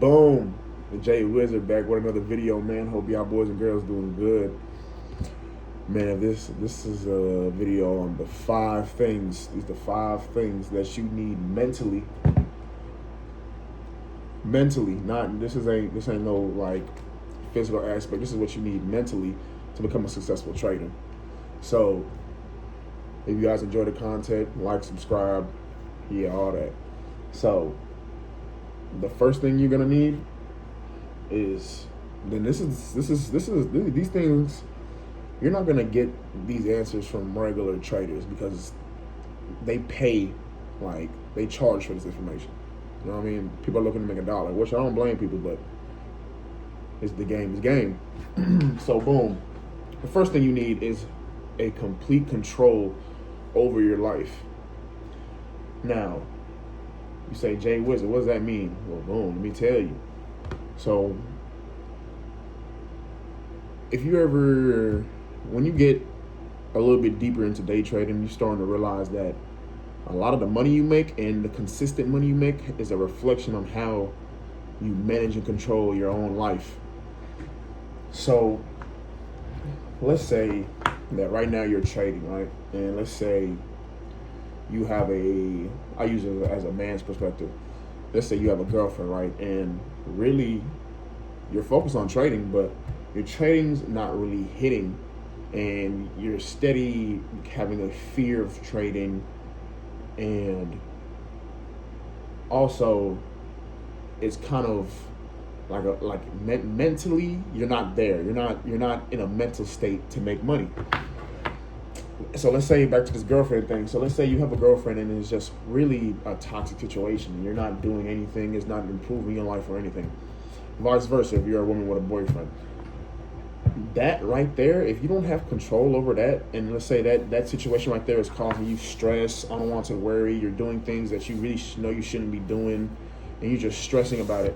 Boom. The Jay Wizard back with another video, man. Hope y'all boys and girls doing good. Man, this is a video on the 5 things. These are the 5 things that you need mentally. Mentally, not this ain't no like physical aspect. This is what you need mentally to become a successful trader. So if you guys enjoy the content, like, subscribe, yeah, all that. So the first thing you're gonna need is these things. You're not gonna get these answers from regular traders because they pay, like they charge for this information. You know what I mean? People are looking to make a dollar, which I don't blame people, but it's the game is game. So boom, the first thing you need is a complete control over your life. Now, you say, Jay Wizard, what does that mean? Well, boom, let me tell you. So, if you ever, when you get a little bit deeper into day trading, you're starting to realize that a lot of the money you make and the consistent money you make is a reflection on how you manage and control your own life. So, let's say that right now you're trading, right? And let's say you have I use it as a man's perspective. Let's say you have a girlfriend, right? And really, you're focused on trading, but your trading's not really hitting, and you're steady having a fear of trading, and also it's kind of like mentally you're not there. You're not in a mental state to make money. So let's say back to this girlfriend thing. So let's say you have a girlfriend and it's just really a toxic situation. You're not doing anything. It's not improving your life or anything. Vice versa, if you're a woman with a boyfriend. That right there, if you don't have control over that, and let's say that situation right there is causing you stress, unwanted worry, you're doing things that you really know you shouldn't be doing, and you're just stressing about it,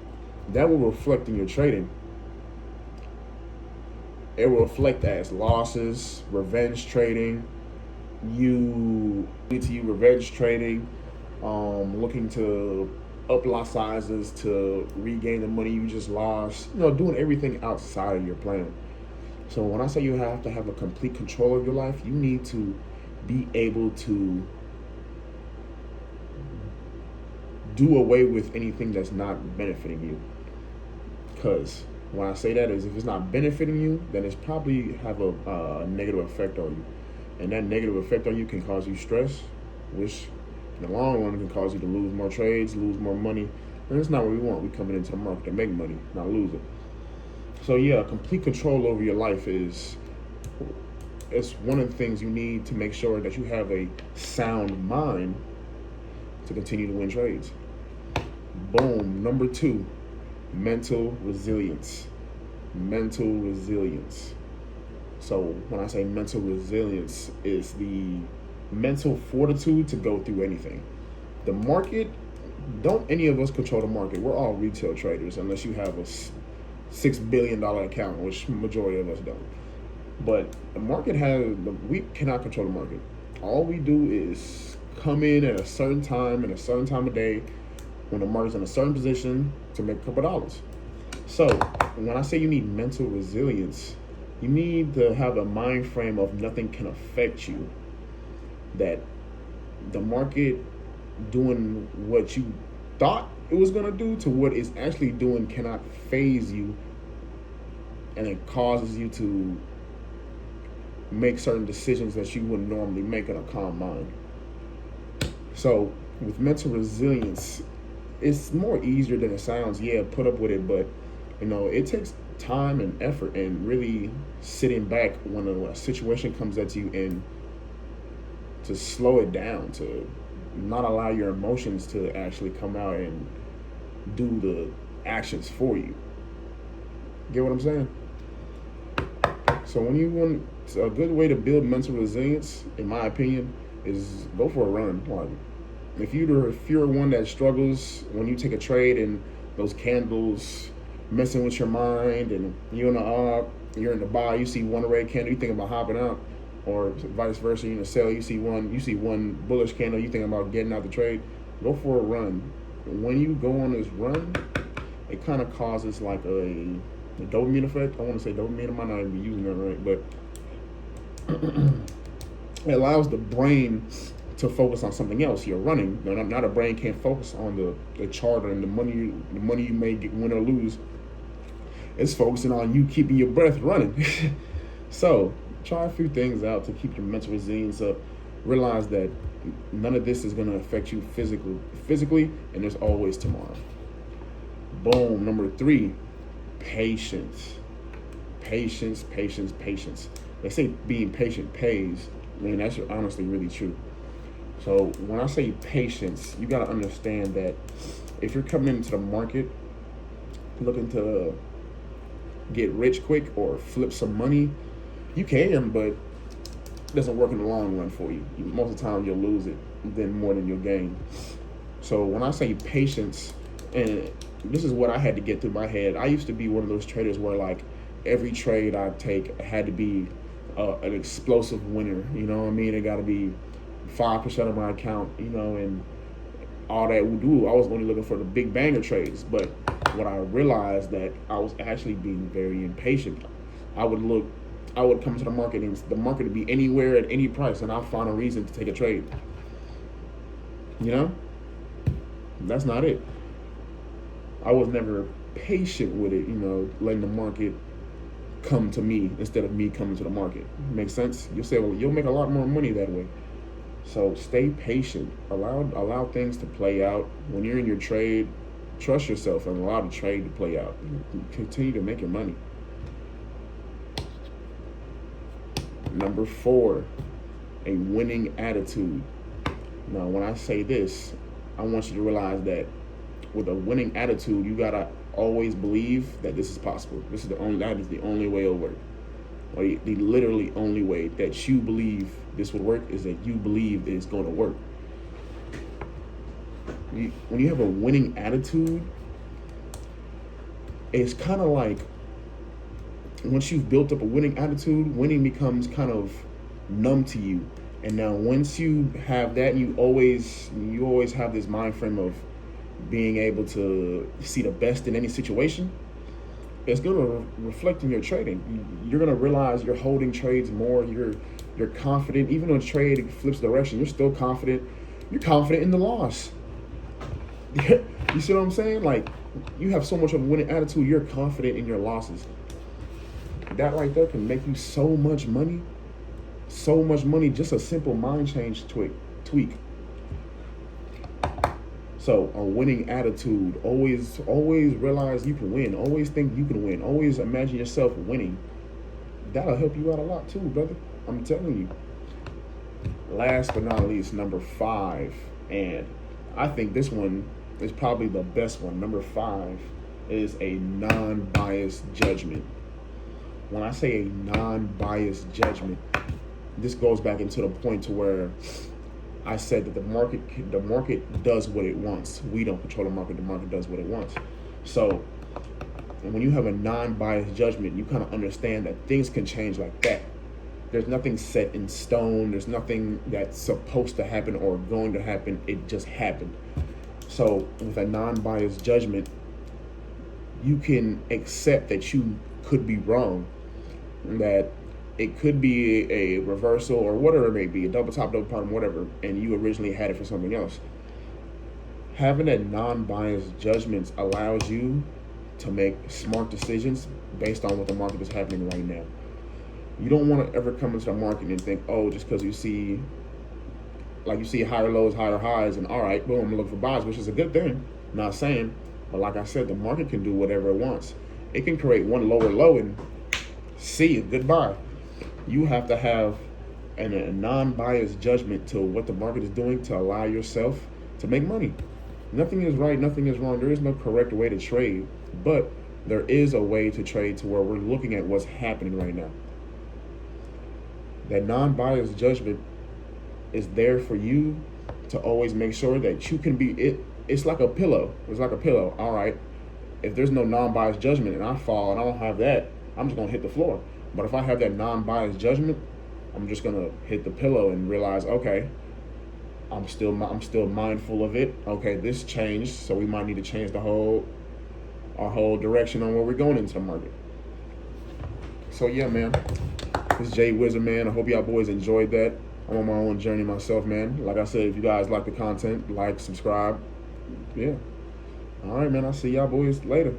that will reflect in your trading. It will reflect as losses, revenge trading, revenge trading, looking to up lot sizes to regain the money you just lost, doing everything outside of your plan. So when I say you have to have a complete control of your life, you need to be able to do away with anything that's not benefiting you. Because when I say that is, if it's not benefiting you, then it's probably have a negative effect on you. And that negative effect on you can cause you stress, which in the long run can cause you to lose more trades, lose more money. And that's not what we want. We're coming into the market to make money, not lose it. So yeah, complete control over your life it's one of the things you need to make sure that you have a sound mind to continue to win trades. Boom. Number 2, mental resilience. Mental resilience. So when I say mental resilience, is the mental fortitude to go through anything. The market, don't any of us control the market. We're all retail traders unless you have a $6 billion account, which majority of us don't. But the market we cannot control the market. All we do is come in at a certain time and a certain time of day when the market's in a certain position to make a couple dollars. So when I say you need mental resilience, you need to have a mind frame of nothing can affect you. That the market doing what you thought it was going to do to what it's actually doing cannot phase you, and it causes you to make certain decisions that you wouldn't normally make in a calm mind. So with mental resilience, it's more easier than it sounds. Yeah, put up with it, but it takes time and effort and really sitting back when a situation comes at you and to slow it down, to not allow your emotions to actually come out and do the actions for you. Get what I'm saying? So when you want a good way to build mental resilience, in my opinion, is go for a run. Like if you're one that struggles when you take a trade and those candles messing with your mind, and you're in the buy, you see one red candle, you think about hopping out, or vice versa, you're in the sell, you see one bullish candle, you think about getting out the trade. Go for a run. When you go on this run, it kind of causes like a dopamine effect. I want to say dopamine. I might not even be using that right, but it allows the brain to focus on something else. You're running. Now the brain can't focus on the charter and the money you may get, win or lose. It's focusing on you keeping your breath running. So try a few things out to keep your mental resilience up. Realize that none of this is going to affect you physically, and there's always tomorrow. Boom. Number 3, patience. Patience. They say being patient pays. Man, that's honestly really true. So when I say patience, you got to understand that if you're coming into the market looking to get rich quick or flip some money, you can, but it doesn't work in the long run for you. Most of the time you'll lose it then more than you'll gain. So when I say patience, and this is what I had to get through my head. I used to be one of those traders where like every trade I take had to be an explosive winner. You know what I mean? It got to be 5% of my account, and all that would do. I was only looking for the big banger trades. But what I realized that I was actually being very impatient. I would come to the market and the market would be anywhere at any price, and I'll find a reason to take a trade. That's not it. I was never patient with it, letting the market come to me instead of me coming to the market. Makes sense? You'll say, well, you'll make a lot more money that way. So stay patient. Allow things to play out. When you're in your trade, trust yourself and allow the trade to play out. Continue to make your money. Number 4, a winning attitude. Now, when I say this, I want you to realize that with a winning attitude, you gotta always believe that this is possible. That is the only way it'll work. Or the literally only way that you believe this would work is that you believe it's going to work. When you have a winning attitude, it's kind of like once you've built up a winning attitude, winning becomes kind of numb to you. And now once you have that, you always have this mind frame of being able to see the best in any situation. It's going to reflect in your trading. You're going to realize you're holding trades more. You're confident. Even when a trade flips direction, you're still confident. You're confident in the loss. You see what I'm saying? Like, you have so much of a winning attitude, you're confident in your losses. That right there can make you so much money. So much money, just a simple mind change tweak. So a winning attitude, always realize you can win. Always think you can win. Always imagine yourself winning. That'll help you out a lot too, brother. I'm telling you. Last but not least, number 5, and I think this one is probably the best one. Number 5 is a non-biased judgment. When I say a non-biased judgment, this goes back into the point to where I said that the market does what it wants. We don't control the market does what it wants. So when you have a non-biased judgment, you kind of understand that things can change like that. There's nothing set in stone. There's nothing that's supposed to happen or going to happen. It just happened. So with a non-biased judgment, you can accept that you could be wrong, that it could be a reversal or whatever it may be, a double top, double bottom, whatever, and you originally had it for something else. Having that non-biased judgment allows you to make smart decisions based on what the market is happening right now. You don't want to ever come into the market and think, oh, just because you see higher lows, higher highs, and all right, boom, I'm gonna look for buys, which is a good thing. Not saying, but like I said, the market can do whatever it wants. It can create one lower low and see it, goodbye. You have to have a non-biased judgment to what the market is doing to allow yourself to make money. Nothing is right, nothing is wrong. There is no correct way to trade, but there is a way to trade to where we're looking at what's happening right now. That non-biased judgment is there for you to always make sure that you can be it. It's like a pillow. It's like a pillow. All right. If there's no non-biased judgment and I fall and I don't have that, I'm just gonna hit the floor. But if I have that non-biased judgment, I'm just gonna hit the pillow and realize, okay, I'm still mindful of it. Okay, this changed, so we might need to change the whole our whole direction on where we're going into the market. So yeah, man, this is Jay Wizard, man. I hope y'all boys enjoyed that. I'm on my own journey myself, man. Like I said, if you guys like the content, like, subscribe. Yeah. All right, man. I'll see y'all boys later.